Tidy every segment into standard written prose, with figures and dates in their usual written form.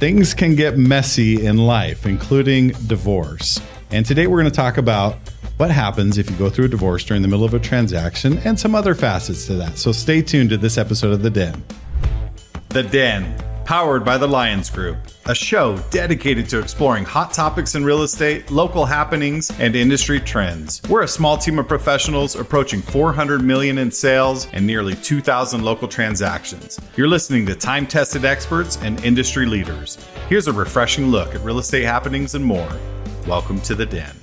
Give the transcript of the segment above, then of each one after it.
Things can get messy in life, including divorce. And today we're going to talk about what happens if you go through a divorce during the middle of a transaction and some other facets to that. So stay tuned to this episode of The Den. The Den, powered by the Lyons Group, a show dedicated to exploring hot topics in real estate, local happenings, and industry trends. We're a small team of professionals approaching $400 million in sales and nearly 2,000 local transactions. You're listening to time-tested experts and industry leaders. Here's a refreshing look at real estate happenings and more. Welcome to The Den.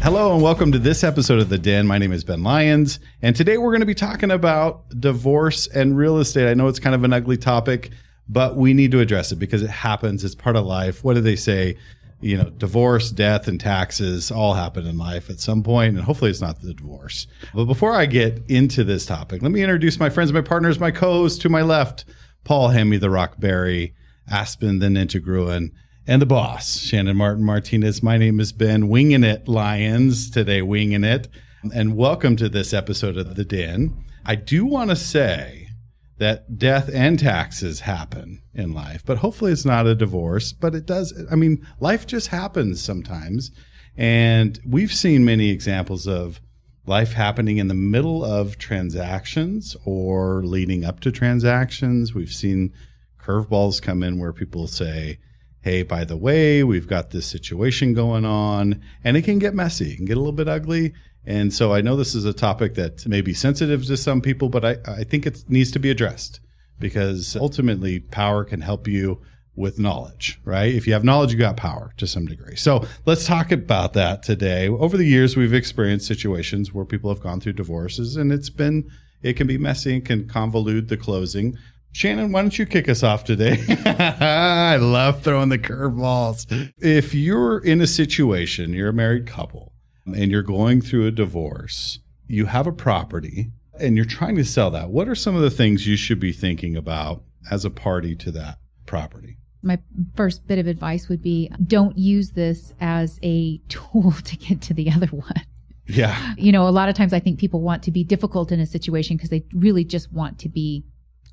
Hello and welcome to this episode of The Den. My name is Ben Lyons, and today we're going to be talking about divorce and real estate. I know it's kind of an ugly topic, but we need to address it because it happens. It's part of life. What do they say? You know, divorce, death, and taxes all happen in life at some point, and hopefully it's not the divorce. But before I get into this topic, let me introduce my friends, my partners, my co-hosts. To my left, Paul Hand Me the Rock Berry, Aspen, then into Groen, and the boss, Shannon Martin Martinez. My name is Ben, winging it Lyons, today winging it. And welcome to this episode of The Den. I do want to say that death and taxes happen in life, but hopefully it's not a divorce, but it does. I mean, life just happens sometimes. And we've seen many examples of life happening in the middle of transactions or leading up to transactions. We've seen curveballs come in where people say, hey, by the way, we've got this situation going on, and it can get messy. It can get a little bit ugly. And so I know this is a topic that may be sensitive to some people, but I think it needs to be addressed because ultimately power can help you with knowledge, right? If you have knowledge, you got power to some degree. So let's talk about that today. Over the years, we've experienced situations where people have gone through divorces, and it can be messy and can convolute the closing. Shannon, why don't you kick us off today? I love throwing the curveballs. If you're in a situation, you're a married couple, and you're going through a divorce, you have a property, and you're trying to sell that, what are some of the things you should be thinking about as a party to that property? My first bit of advice would be don't use this as a tool to get to the other one. Yeah. You know, a lot of times I think people want to be difficult in a situation because they really just want to be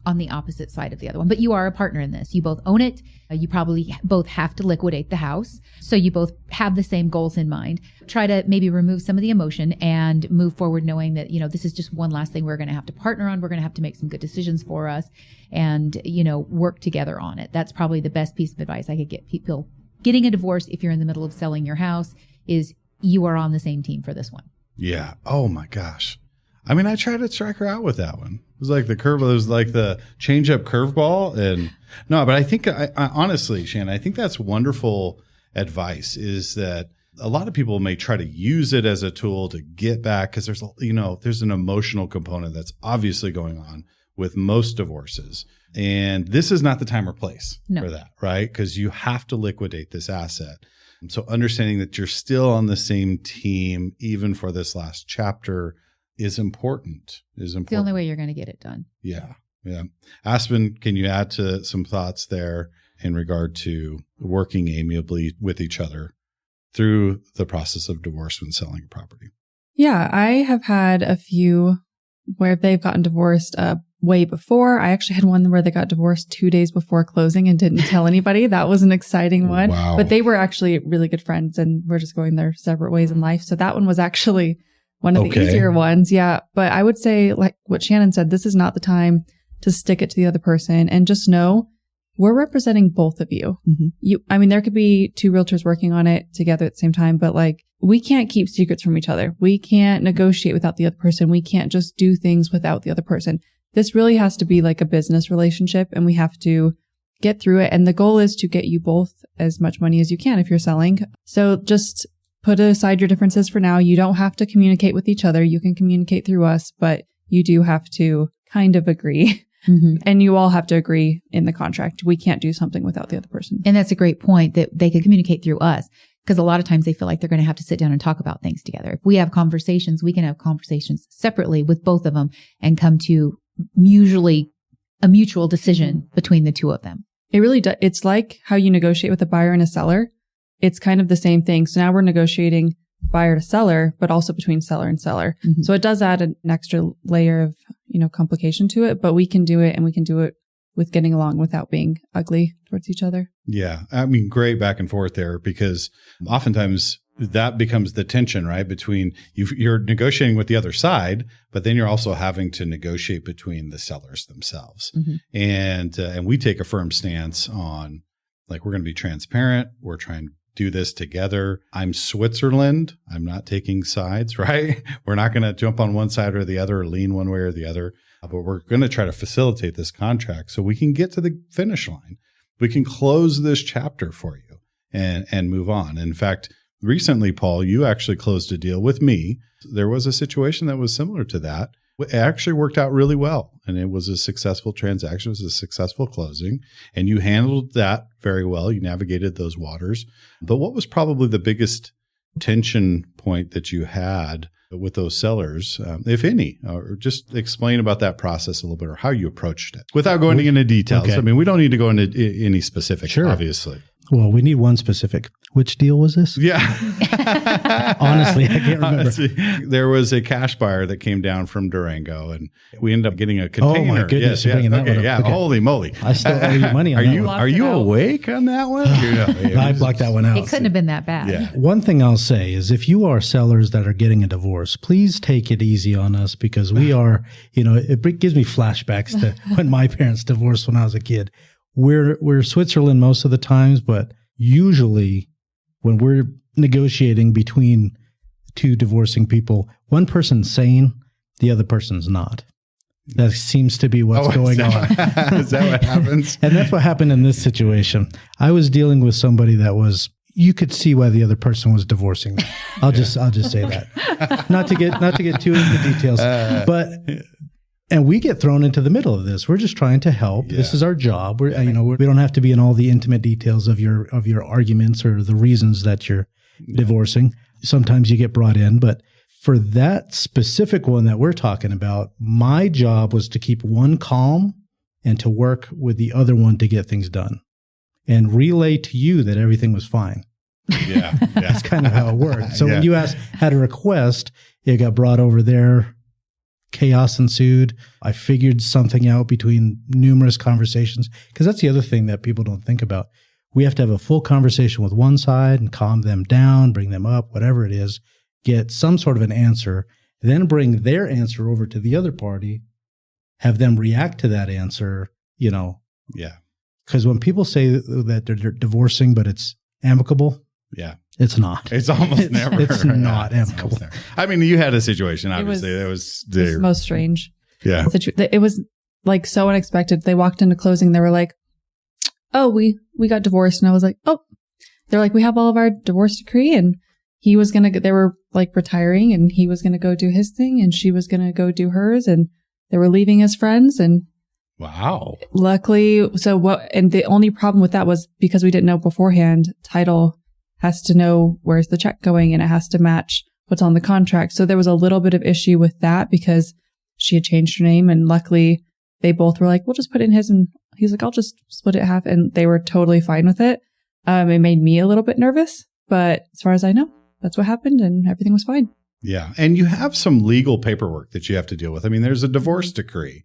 on the opposite side of the other one. But you are a partner in this. You both own it. You probably both have to liquidate the house. So you both have the same goals in mind. Try to maybe remove some of the emotion and move forward knowing that, you know, this is just one last thing we're going to have to partner on. We're going to have to make some good decisions for us and, you know, work together on it. That's probably the best piece of advice I could get people. Getting a divorce if you're in the middle of selling your house is you are on the same team for this one. Yeah. Oh my gosh. I mean, I tried to strike her out with that one. It was like it was like the change up curveball. And no, but I think I honestly, Shannon, I think that's wonderful advice is that a lot of people may try to use it as a tool to get back because there's an emotional component that's obviously going on with most divorces. And this is not the time or place for that, right? Because you have to liquidate this asset. So understanding that you're still on the same team, even for this last chapter, is important. It's the only way you're going to get it done. Yeah. Yeah. Aspen, can you add to some thoughts there in regard to working amiably with each other through the process of divorce when selling a property? Yeah, I have had a few where they've gotten divorced way before. I actually had one where they got divorced 2 days before closing and didn't tell anybody. That was an exciting one. Wow. But they were actually really good friends and we're just going their separate ways in life. So that one was actually one of the easier ones. Yeah. But I would say, like what Shannon said, this is not the time to stick it to the other person and just know we're representing both of you. Mm-hmm. There could be two realtors working on it together at the same time, but like we can't keep secrets from each other. We can't negotiate without the other person. We can't just do things without the other person. This really has to be like a business relationship and we have to get through it. And the goal is to get you both as much money as you can if you're selling. So just put aside your differences for now. You don't have to communicate with each other. You can communicate through us, but you do have to kind of agree. Mm-hmm. And you all have to agree in the contract. We can't do something without the other person. And that's a great point that they could communicate through us because a lot of times they feel like they're going to have to sit down and talk about things together. If we have conversations, we can have conversations separately with both of them and come to usually a mutual decision between the two of them. It really does. It's like how you negotiate with a buyer and a seller. It's kind of the same thing. So now we're negotiating buyer to seller, but also between seller and seller. Mm-hmm. So it does add an extra layer of, complication to it, but we can do it and we can do it with getting along without being ugly towards each other. Yeah. I mean, great back and forth there, because oftentimes that becomes the tension, right? Between you're negotiating with the other side, but then you're also having to negotiate between the sellers themselves. Mm-hmm. And we take a firm stance on, like, we're going to be transparent. We're trying to do this together. I'm Switzerland. I'm not taking sides, right? We're not going to jump on one side or the other or lean one way or the other, but we're going to try to facilitate this contract so we can get to the finish line. We can close this chapter for you and move on. In fact, recently, Paul, you actually closed a deal with me. There was a situation that was similar to that. It actually worked out really well, and it was a successful transaction. It was a successful closing, and you handled that very well. You navigated those waters. But what was probably the biggest tension point that you had with those sellers, if any? Or just explain about that process a little bit, or how you approached it without going into details. Okay. I mean, we don't need to go into any specifics, obviously. Well, we need one specific. Which deal was this? Yeah. Honestly, I can't remember. There was a cash buyer that came down from Durango, and we ended up getting a container. Oh, my goodness. Yes, bringing that one up. Yeah. Okay. Holy moly. I still owe you money on that one. Are you awake on that one? I blocked that one out. It couldn't have been that bad. Yeah. One thing I'll say is, if you are sellers that are getting a divorce, please take it easy on us, because we are, it gives me flashbacks to when my parents divorced when I was a kid. We're Switzerland most of the times, but usually when we're negotiating between two divorcing people, one person's sane, the other person's not. That seems to be what's going on. Is that what happens? And that's what happened in this situation. I was dealing with somebody that you could see why the other person was divorcing them. I'll just say that. Not to get too into details, and we get thrown into the middle of this. We're just trying to help. Yeah. This is our job. We don't have to be in all the intimate details of your arguments or the reasons that you're divorcing. Sometimes you get brought in, but for that specific one that we're talking about, my job was to keep one calm and to work with the other one to get things done and relay to you that everything was fine. Yeah. That's kind of how it worked. So when you had a request, it got brought over there. Chaos ensued. I figured something out between numerous conversations, because that's the other thing that people don't think about. We have to have a full conversation with one side and calm them down, bring them up, whatever it is, get some sort of an answer, then bring their answer over to the other party, have them react to that answer, Yeah. Because when people say that they're divorcing, but it's amicable, it's not. It's almost never. It's not amicable. I mean, you had a situation, obviously. It was the most strange. Yeah. It was like so unexpected. They walked into closing. They were like, oh, we got divorced. And I was like, oh, they're like, we have all of our divorce decree. And he was going to, they were like retiring, and he was going to go do his thing, and she was going to go do hers. And they were leaving as friends. And wow. Luckily. And the only problem with that was because we didn't know beforehand, title has to know where's the check going, and it has to match what's on the contract. So there was a little bit of issue with that because she had changed her name, and luckily they both were like, we'll just put in his, and he's like, I'll just split it half. And they were totally fine with it. It made me a little bit nervous, but as far as I know, that's what happened, and everything was fine. Yeah. And you have some legal paperwork that you have to deal with. I mean, there's a divorce decree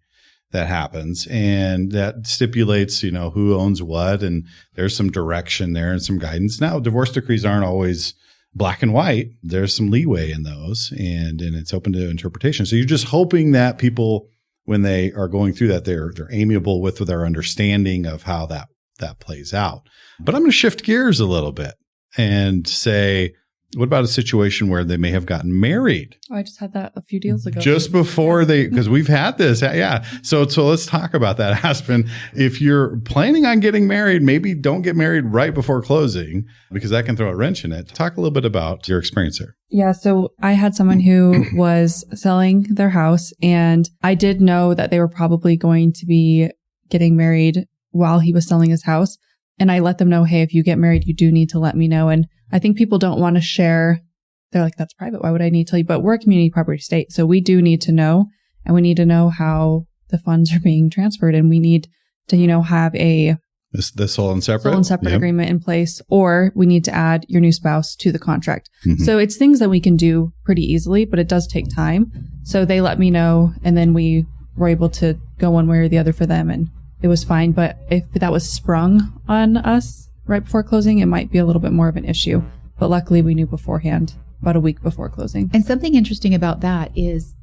that happens, and that stipulates, who owns what, and there's some direction there and some guidance. Now, divorce decrees aren't always black and white. There's some leeway in those, and it's open to interpretation. So you're just hoping that people, when they are going through that, they're amiable with their understanding of how that plays out. But I'm going to shift gears a little bit and say, what about a situation where they may have gotten married? Oh, I just had that a few deals ago. Just before because we've had this. Yeah. So let's talk about that, Aspen. If you're planning on getting married, maybe don't get married right before closing, because that can throw a wrench in it. Talk a little bit about your experience there. Yeah. So I had someone who was selling their house, and I did know that they were probably going to be getting married while he was selling his house. And I let them know, hey, if you get married, you do need to let me know. And I think people don't want to share. They're like, that's private. Why would I need to tell you? But we're a community property state. So we do need to know, and we need to know how the funds are being transferred. And we need to, have a sole and separate agreement in place, or we need to add your new spouse to the contract. Mm-hmm. So it's things that we can do pretty easily, but it does take time. So they let me know, and then we were able to go one way or the other for them and it was fine. But if that was sprung on us right before closing, it might be a little bit more of an issue. But luckily we knew beforehand, about a week before closing. And something interesting about that is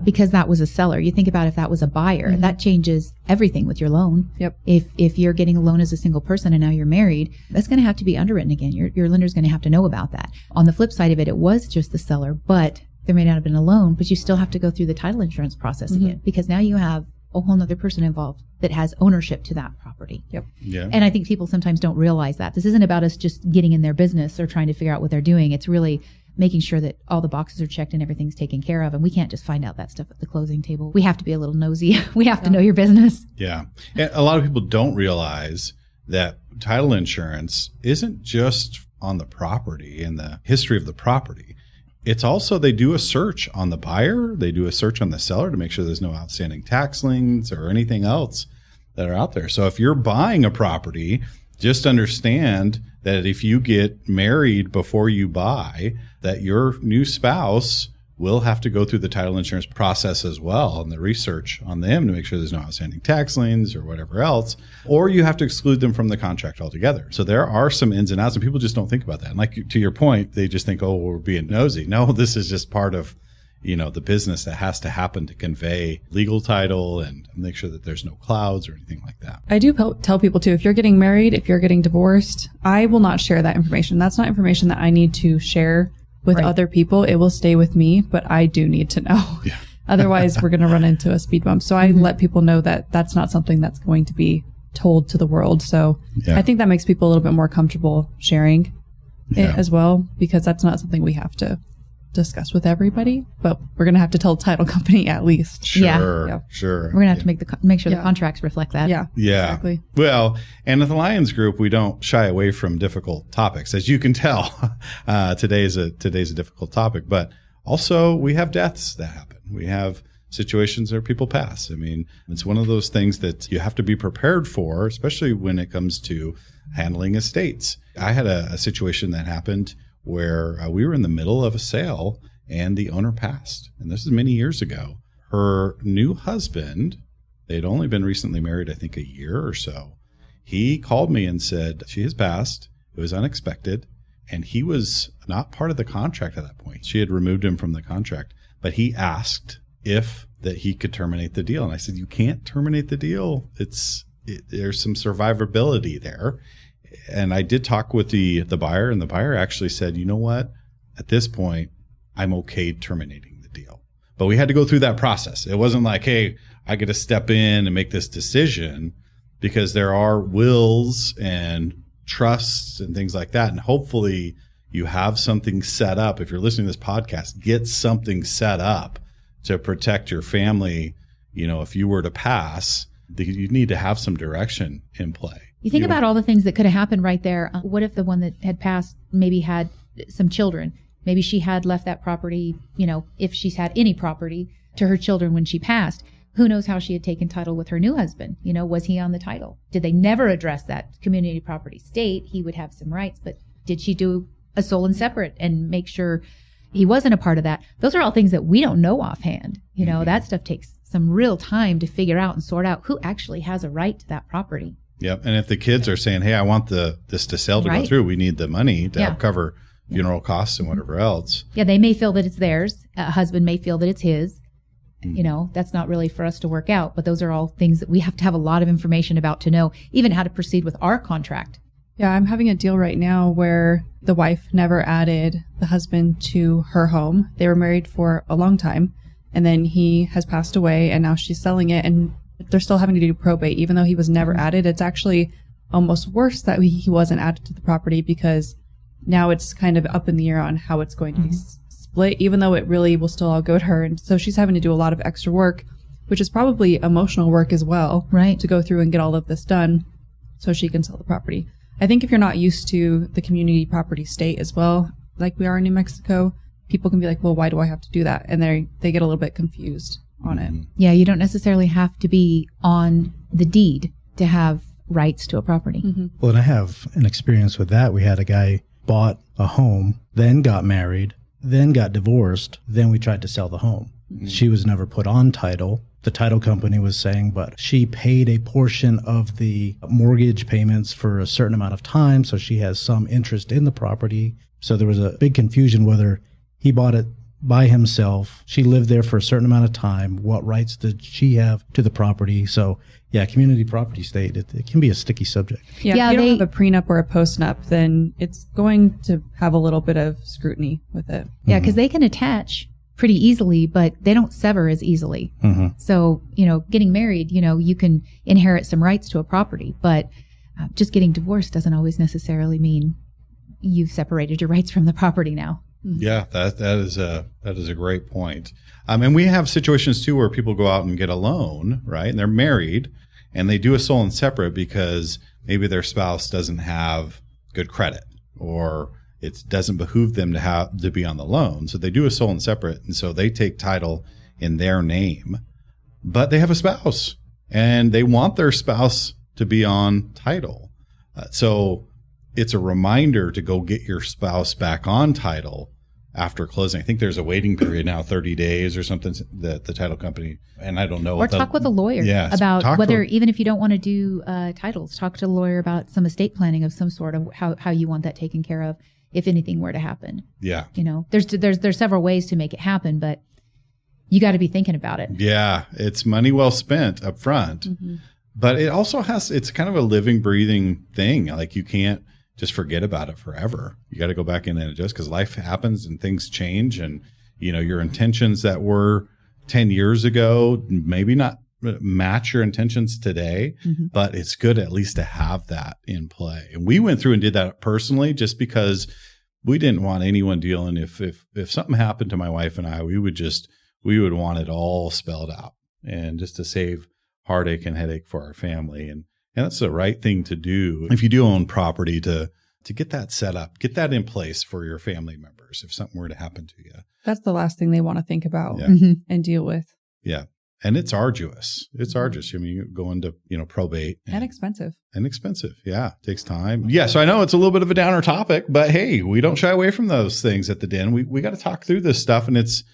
because that was a seller, you think about if that was a buyer, that changes everything with your loan. Yep. If you're getting a loan as a single person and now you're married, that's going to have to be underwritten again. Your lender's going to have to know about that. On the flip side of it was just the seller, but there may not have been a loan, but you still have to go through the title insurance process again, because now you have a whole nother person involved that has ownership to that property. Yep. Yeah. And I think people sometimes don't realize that. This isn't about us just getting in their business or trying to figure out what they're doing. It's really making sure that all the boxes are checked and everything's taken care of. And we can't just find out that stuff at the closing table. We have to be a little nosy. We have to know your business. Yeah. And a lot of people don't realize that title insurance isn't just on the property and the history of the property. It's also, they do a search on the buyer. They do a search on the seller to make sure there's no outstanding tax liens or anything else that are out there. So if you're buying a property, just understand that if you get married before you buy, that your new spouse will have to go through the title insurance process as well and the research on them to make sure there's no outstanding tax liens or whatever else, or you have to exclude them from the contract altogether. So there are some ins and outs, and people just don't think about that. And like to your point, they just think, oh, we're being nosy. No, this is just part of, the business that has to happen to convey legal title and make sure that there's no clouds or anything like that. I do tell people too, if you're getting married, if you're getting divorced, I will not share that information. That's not information that I need to share with other people. It will stay with me, but I do need to know. Yeah. Otherwise, we're going to run into a speed bump. So I let people know that that's not something that's going to be told to the world. So I think that makes people a little bit more comfortable sharing it as well, because that's not something we have to discuss with everybody, but we're going to have to tell the title company at least. Sure. We're going to have to make sure the contracts reflect that. Yeah. Exactly. Well, and at the Lyons Group, we don't shy away from difficult topics. As you can tell, today's a difficult topic, but also we have deaths that happen. We have situations where people pass. I mean, it's one of those things that you have to be prepared for, especially when it comes to handling estates. I had a situation that happened where we were in the middle of a sale and the owner passed. And this is many years ago. Her new husband, they'd only been recently married, I think a year or so. He called me and said, she has passed. It was unexpected. And he was not part of the contract at that point. She had removed him from the contract, but he asked if that he could terminate the deal. And I said, you can't terminate the deal. There's some survivability there. And I did talk with the buyer, and the buyer actually said, you know what, at this point, I'm okay terminating the deal. But we had to go through that process. It wasn't like, hey, I get to step in and make this decision, because there are wills and trusts and things like that. And hopefully you have something set up. If you're listening to this podcast, get something set up to protect your family. If you were to pass, you need to have some direction in play. You think about all the things that could have happened right there. What if the one that had passed maybe had some children? Maybe she had left that property, if she's had any property, to her children when she passed. Who knows how she had taken title with her new husband? Was he on the title? Did they never address that community property state? He would have some rights, but did she do a sole and separate and make sure he wasn't a part of that? Those are all things that we don't know offhand. That stuff takes some real time to figure out and sort out who actually has a right to that property. Yep. And if the kids are saying, hey, I want this to sell to go through, we need the money to help cover funeral costs and whatever else. Yeah, they may feel that it's theirs. A husband may feel that it's his. That's not really for us to work out. But those are all things that we have to have a lot of information about to know, even how to proceed with our contract. Yeah, I'm having a deal right now where the wife never added the husband to her home. They were married for a long time, and then he has passed away, and now she's selling it, and they're still having to do probate, even though he was never added. It's actually almost worse that he wasn't added to the property, because now it's kind of up in the air on how it's going to be split, even though it really will still all go to her. And so she's having to do a lot of extra work, which is probably emotional work as well, to go through and get all of this done so she can sell the property. I think if you're not used to the community property state as well, like we are in New Mexico, people can be like, well, why do I have to do that? And they get a little bit confused on it. Yeah, you don't necessarily have to be on the deed to have rights to a property. Well, and I have an experience with that. We had a guy bought a home, then got married, then got divorced, then we tried to sell the home. She was never put on title. The title company was saying, but she paid a portion of the mortgage payments for a certain amount of time, so she has some interest in the property. So there was a big confusion whether he bought it by himself. She lived there for a certain amount of time. What rights did she have to the property? So yeah, community property state, it can be a sticky subject. Yeah, if you don't have a prenup or a postnup, then it's going to have a little bit of scrutiny with it. Yeah, because they can attach pretty easily, but they don't sever as easily. So, getting married, you can inherit some rights to a property, but just getting divorced doesn't always necessarily mean you've separated your rights from the property now. Yeah, that is a great point. And we have situations too where people go out and get a loan, right? And they're married and they do a sole and separate because maybe their spouse doesn't have good credit or it doesn't behoove them to be on the loan. So they do a sole and separate. And so they take title in their name, but they have a spouse and they want their spouse to be on title. So it's a reminder to go get your spouse back on title after closing. I think there's a waiting period now, 30 days or something, that the title company, and I don't know. Or talk with a lawyer about whether, even if you don't want to do titles, talk to a lawyer about some estate planning of some sort of how you want that taken care of if anything were to happen. Yeah. There's several ways to make it happen, but you got to be thinking about it. Yeah. It's money well spent up front, but it also it's kind of a living, breathing thing. Like you can't just forget about it forever. You got to go back in and adjust because life happens and things change. And, your intentions that were 10 years ago, maybe not match your intentions today, but it's good at least to have that in play. And we went through and did that personally just because we didn't want anyone dealing. If something happened to my wife and I, we would want it all spelled out and just to save heartache and headache for our family. And that's the right thing to do if you do own property to get that set up, get that in place for your family members if something were to happen to you. That's the last thing they want to think about and deal with. Yeah. And it's arduous. It's arduous. I mean, you go into, probate. And expensive. And expensive. Yeah. It takes time. Yeah. So I know it's a little bit of a downer topic, but hey, we don't shy away from those things at the Den. We got to talk through this stuff and it's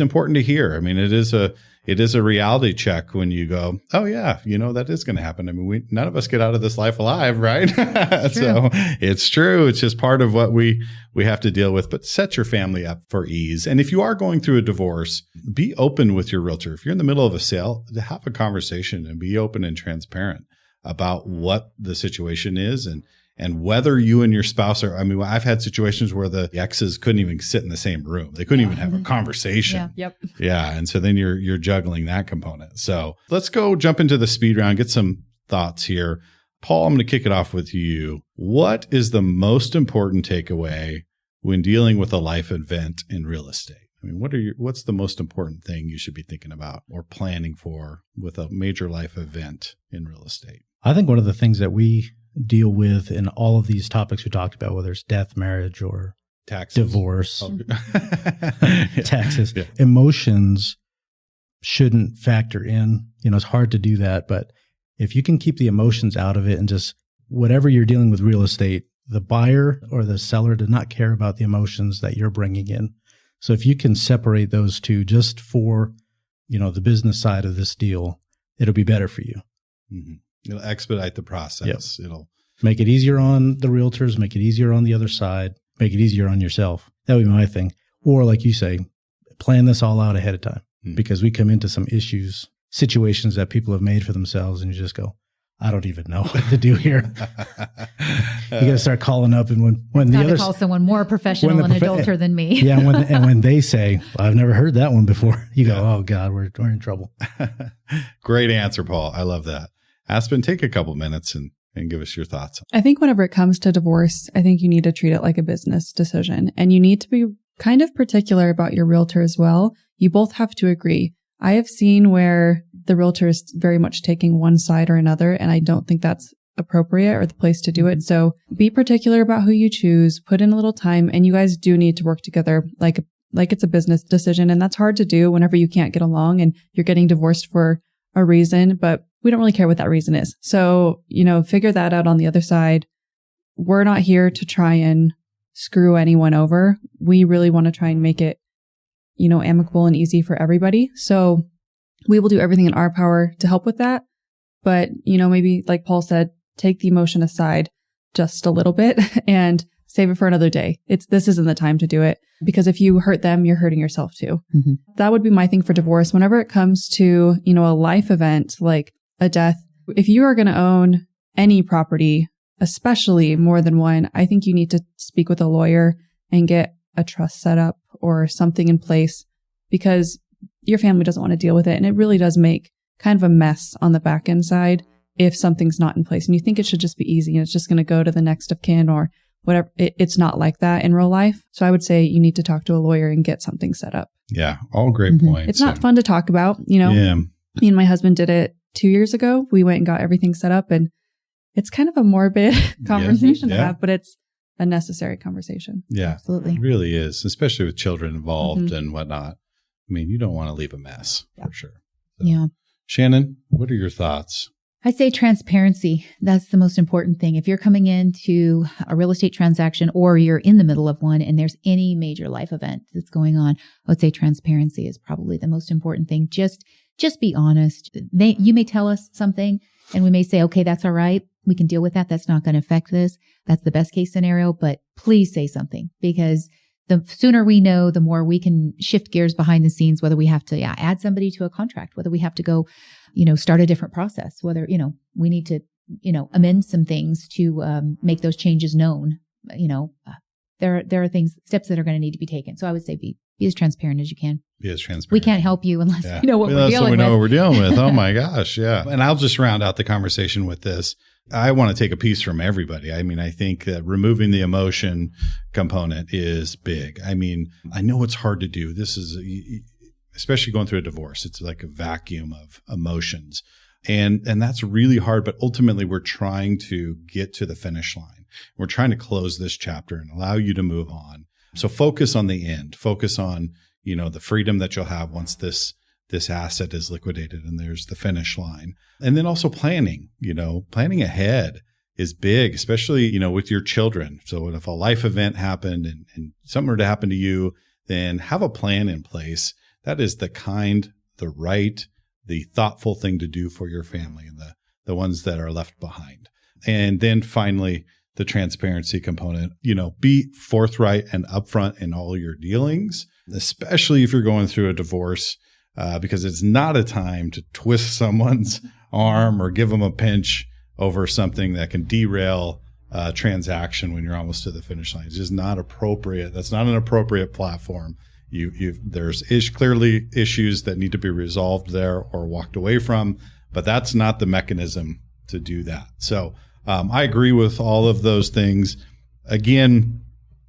important to hear. I mean, it is a reality check when you go, oh yeah, that is going to happen. I mean, none of us get out of this life alive, right? So it's true. It's just part of what we have to deal with, but set your family up for ease. And if you are going through a divorce, be open with your realtor. If you're in the middle of a sale, to have a conversation and be open and transparent about what the situation is and whether you and your spouse are, I've had situations where the exes couldn't even sit in the same room. They couldn't even have a conversation. Yeah. Yep. Yeah. And so then you're juggling that component. So let's go jump into the speed round, get some thoughts here. Paul, I'm going to kick it off with you. What is the most important takeaway when dealing with a life event in real estate? What's the most important thing you should be thinking about or planning for with a major life event in real estate? I think one of the things that we deal with in all of these topics we talked about, whether it's death, marriage, or taxes, divorce, taxes, emotions shouldn't factor in. It's hard to do that, but if you can keep the emotions out of it and just whatever you're dealing with real estate, the buyer or the seller does not care about the emotions that you're bringing in. So if you can separate those two just for, the business side of this deal, it'll be better for you. It'll expedite the process. Yep. It'll make it easier on the realtors, make it easier on the other side, make it easier on yourself. That would be my thing. Or like you say, plan this all out ahead of time because we come into some situations that people have made for themselves and you just go, I don't even know what to do here. You got to start calling up, and when the other call someone more professional and adulter than me. Yeah, when they say, well, I've never heard that one before, you go, oh God, we're in trouble. Great answer, Paul. I love that. Aspen, take a couple minutes and give us your thoughts. I think whenever it comes to divorce, I think you need to treat it like a business decision, and you need to be kind of particular about your realtor as well. You both have to agree. I have seen where the realtor is very much taking one side or another, and I don't think that's appropriate or the place to do it. So be particular about who you choose, put in a little time, and you guys do need to work together like it's a business decision. And that's hard to do whenever you can't get along and you're getting divorced for a reason, but we don't really care what that reason is. So, figure that out on the other side. We're not here to try and screw anyone over. We really want to try and make it amicable and easy for everybody. So we will do everything in our power to help with that. But, maybe like Paul said, take the emotion aside just a little bit and save it for another day. This isn't the time to do it, because if you hurt them, you're hurting yourself too. Mm-hmm. That would be my thing for divorce. Whenever it comes to, a life event like a death, if you are going to own any property, especially more than one, I think you need to speak with a lawyer and get a trust set up or something in place, because your family doesn't want to deal with it. And it really does make kind of a mess on the back end side if something's not in place and you think it should just be easy and it's just going to go to the next of kin or whatever. It's not like that in real life. So I would say you need to talk to a lawyer and get something set up. Yeah. All great points. It's not fun to talk about, Yeah. Me and my husband did it 2 years ago. We went and got everything set up, and it's kind of a morbid conversation to have, but it's a necessary conversation. Yeah. Absolutely. It really is, especially with children involved and whatnot. I mean, you don't want to leave a mess for sure. So. Yeah. Shannon, what are your thoughts? I'd say transparency. That's the most important thing. If you're coming into a real estate transaction or you're in the middle of one and there's any major life event that's going on, I would say transparency is probably the most important thing. Just be honest. You may tell us something and we may say, okay, that's all right. We can deal with that. That's not going to affect this. That's the best case scenario, but please say something, because the sooner we know, the more we can shift gears behind the scenes, whether we have to add somebody to a contract, whether we have to go, start a different process, whether, we need to, amend some things to make those changes known. There are steps that are going to need to be taken. So I would say be as transparent as you can. Be as transparent. We can't help you unless we know what we're dealing with. Unless we know what we're dealing with. Oh my gosh. Yeah. And I'll just round out the conversation with this. I want to take a piece from everybody. I mean, I think that removing the emotion component is big. I mean, I know it's hard to do. This is, especially going through a divorce, it's like a vacuum of emotions. And that's really hard. But ultimately, we're trying to get to the finish line. We're trying to close this chapter and allow you to move on. So focus on the end. Focus on, the freedom that you'll have once this asset is liquidated and there's the finish line. And then also planning ahead is big, especially, with your children. So if a life event happened and something were to happen to you, then have a plan in place. That is the right, the thoughtful thing to do for your family and the ones that are left behind. And then finally, the transparency component, be forthright and upfront in all your dealings, especially if you're going through a divorce. Because it's not a time to twist someone's arm or give them a pinch over something that can derail a transaction when you're almost to the finish line. It's just not appropriate. That's not an appropriate platform. There's clearly issues that need to be resolved there or walked away from, but that's not the mechanism to do that. So I agree with all of those things. Again,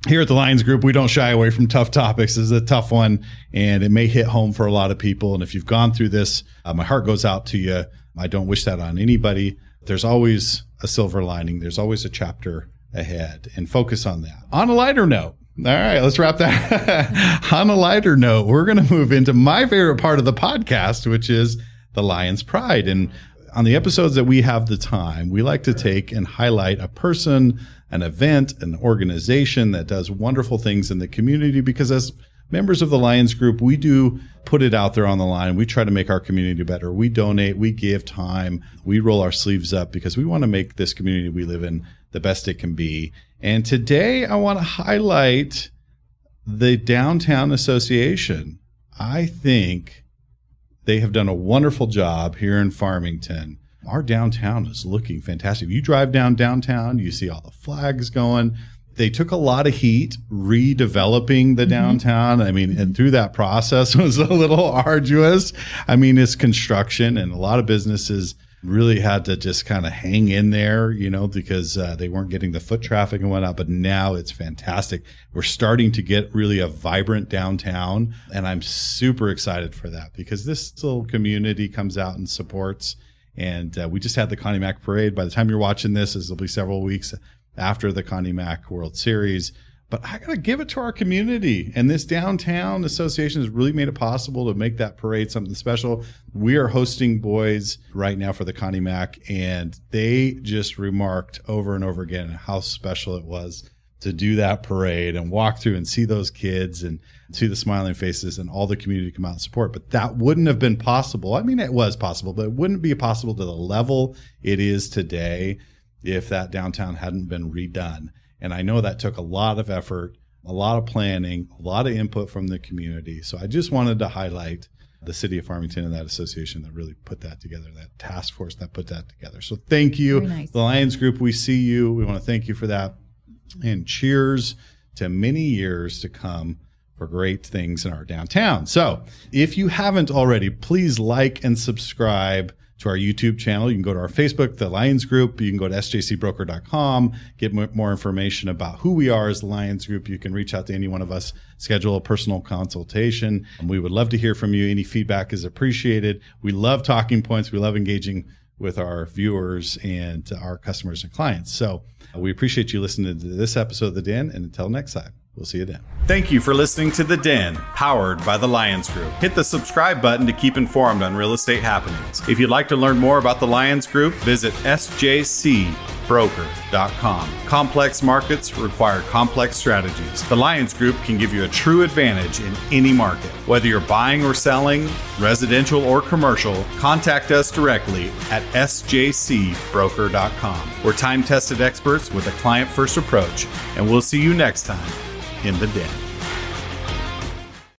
here at the Lyons Group, we don't shy away from tough topics. This is a tough one, and it may hit home for a lot of people. And if you've gone through this, my heart goes out to you. I don't wish that on anybody. There's always a silver lining. There's always a chapter ahead, and focus on that. On a lighter note, all right, let's wrap that. On a lighter note, we're going to move into my favorite part of the podcast, which is the Lyons Pride. And on the episodes that we have the time, we like to take and highlight a person, an event, an organization that does wonderful things in the community, because as members of the Lyons Group, we do put it out there on the line. We try to make our community better. We donate, we give time, we roll our sleeves up because we want to make this community we live in the best it can be. And today I want to highlight the Downtown Association. I think they have done a wonderful job here in Farmington. Our downtown is looking fantastic. You drive downtown, you see all the flags going. They took a lot of heat redeveloping the downtown. I mean, and through that process was a little arduous. I mean, it's construction, and a lot of businesses really had to just kind of hang in there, because they weren't getting the foot traffic and whatnot. But now it's fantastic. We're starting to get really a vibrant downtown, and I'm super excited for that because this little community comes out and supports. And we just had the Connie Mack Parade. By the time you're watching this will be several weeks after the Connie Mack World Series. But I got to give it to our community. And this Downtown Association has really made it possible to make that parade something special. We are hosting boys right now for the Connie Mack, and they just remarked over and over again how special it was to do that parade and walk through and see those kids and see the smiling faces and all the community come out and support. But that wouldn't have been possible. I mean, it was possible, but it wouldn't be possible to the level it is today if that downtown hadn't been redone. And I know that took a lot of effort, a lot of planning, a lot of input from the community. So I just wanted to highlight the city of Farmington and that association that really put that together, that task force that put that together. So thank you. Very nice. The Lyons Group, we see you. We want to thank you for that. And cheers to many years to come for great things in our downtown. So if you haven't already, please like and subscribe to our YouTube channel. You can go to our Facebook, the Lyons Group. You can go to sjcbroker.com, get more information about who we are as the Lyons Group. You can reach out to any one of us, schedule a personal consultation. We would love to hear from you. Any feedback is appreciated. We love talking points. We love engaging with our viewers and our customers and clients. So we appreciate you listening to this episode of The Den, and until next time, we'll see you then. Thank you for listening to The Den, powered by the Lyons Group. Hit the subscribe button to keep informed on real estate happenings. If you'd like to learn more about the Lyons Group, visit sjcbroker.com. Complex markets require complex strategies. The Lyons Group can give you a true advantage in any market. Whether you're buying or selling, residential or commercial, contact us directly at sjcbroker.com. We're time-tested experts with a client-first approach, and we'll see you next time in The Den.